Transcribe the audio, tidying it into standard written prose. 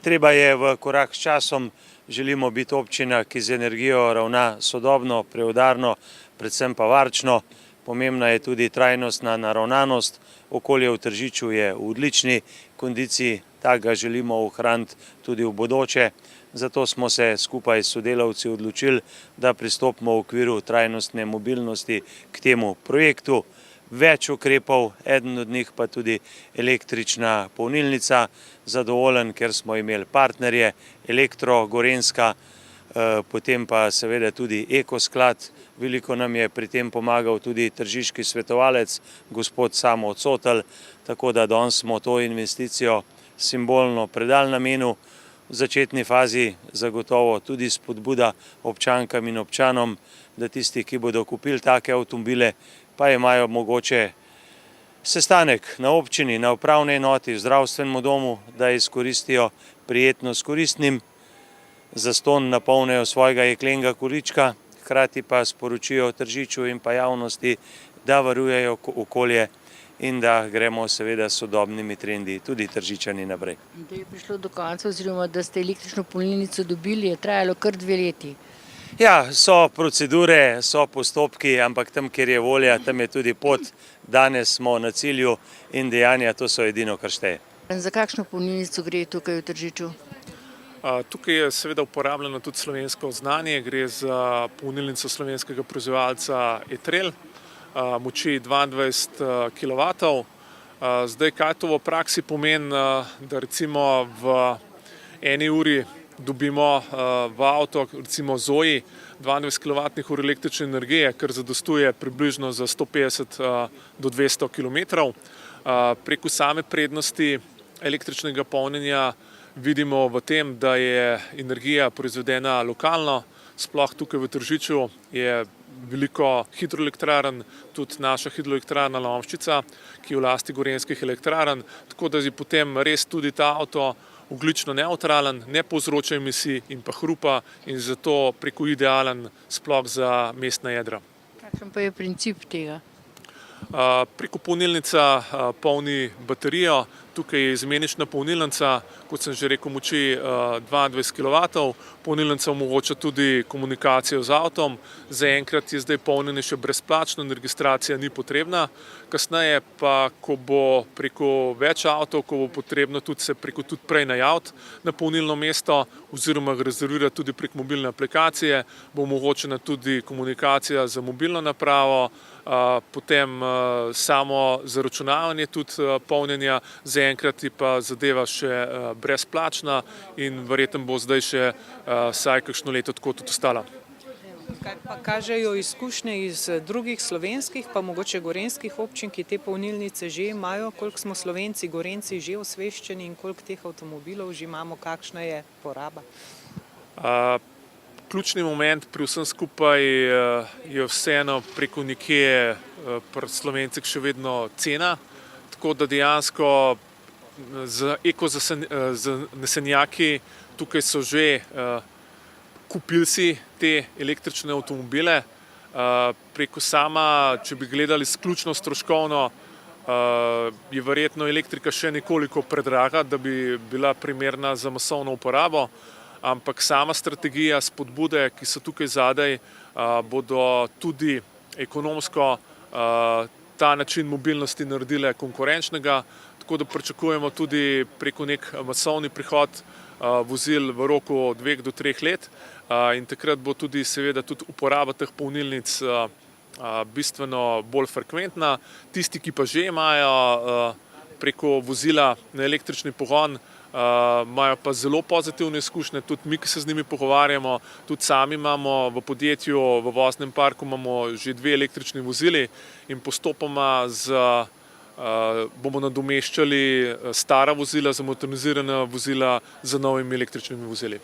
Treba je v korak s časom, želimo biti občina, ki z energijo ravna sodobno, preudarno, predvsem pa varčno. Pomembna je tudi trajnostna naravnanost, okolje v Tržiču je v odlični kondiciji, tako ga želimo ohraniti tudi v bodoče. Zato smo se skupaj s sodelavci odločili, da pristopimo v okviru trajnostne mobilnosti k temu projektu. Več ukrepov, eden od njih pa tudi električna polnilnica. Zadovoljen, ker smo imeli partnerje, Elektro Gorenjska, potem pa seveda tudi Ekosklad. Veliko nam je pri tem pomagal tudi tržiški svetovalec, gospod Samo Cotelj, tako da danes smo to investicijo simbolno predali namenu. V začetni fazi zagotovo tudi spodbuda občankam in občanom, da tisti, ki bodo kupili take avtomobile, pa imajo mogoče sestanek na občini, na upravni enoti, v zdravstvenem domu, da izkoristijo prijetno s koristnim, zastonj napolnijo svojega jeklenega količka, hkrati pa sporočijo Tržiču in pa javnosti, da varujejo okolje in da gremo seveda s sodobnimi trendi tudi Tržičani naprej. Da je prišlo do konca oziroma da ste električno polnilnico dobili, je trajalo kar 2 leti. Ja, so procedure, so postopki, ampak tam, kjer je volja, tam je tudi pot. Danes smo na cilju in dejanja, to so edino, kar šteje. Za kakšno polnilnico gre tukaj v Tržiču? Tukaj je seveda uporabljeno tudi slovensko znanje, gre za polnilnico slovenskega proizvajalca Etrel, moči 22 kW. Zdaj, kaj to v praksi pomeni, da recimo v 1 uri dobimo v avto, recimo Zoe, 22 kWh električne energije, kar zadostuje približno za 150 do 200 km. Preko same prednosti električnega polnjenja vidimo v tem, da je energija proizvedena lokalno, sploh tukaj v Tržiču je veliko hidroelektrarn, tudi naša hidroelektrarna Lomščica, ki je v lasti Gorenjskih elektrarn, tako da je potem res tudi ta avto ogljično nevtralen, ne povzroča emisij in pa hrupa in zato preko idealen sploh za mestna jedra. Kakšen pa je princip tega? Preko polnilnica polni baterijo, tukaj je izmenična polnilnica, kot sem že rekel, moči 22 kW. Polnilnica omogoča tudi komunikacijo z avtom. Zaenkrat je zdaj polnjenje še brezplačno in registracija ni potrebna. Kasneje pa, ko bo preko več avtov, ko bo potrebno se tudi prej najaviti na polnilno mesto oziroma ga rezervirati tudi prek mobilne aplikacije, bo omogočena tudi komunikacija z mobilno napravo, potem samo zaračunavanje tudi polnjenja, zaenkrat je pa zadeva še brezplačna in verjetno bo zdaj še vsaj kakšno leto tako tudi ostala. Kaj pa kažejo izkušnje iz drugih slovenskih, pa mogoče gorenjskih občin, ki te polnilnice že imajo, koliko smo Slovenci, Gorenjci že osveščeni in koliko teh avtomobilov že imamo, kakšna je poraba? Ključni moment pri vsem skupaj je vseeno preko nekje pri Slovencih še vedno cena, tako da dejansko z ekozanesenjaki tukaj so že kupili si te električne avtomobile. Preko sama, če bi gledali izključno stroškovno, je verjetno elektrika še nekoliko predraga, da bi bila primerna za masovno uporabo, ampak sama strategija spodbude, ki so tukaj zadaj, bodo tudi ekonomsko ta način mobilnosti naredile konkurenčnega, tako da pričakujemo tudi preko nek masovni prihod vozil v roku 2 do 3 let in takrat bo tudi seveda tudi uporaba teh polnilnic bistveno bolj frekventna. Tisti, ki pa že imajo preko vozila na električni pogon, imajo pa zelo pozitivne izkušnje, tudi mi, ki se z njimi pogovarjamo, tudi sami imamo v podjetju, v voznem parku imamo že 2 električni vozili in postopoma bomo nadomeščali stara vozila, za modernizirana vozila z novimi električnimi vozili.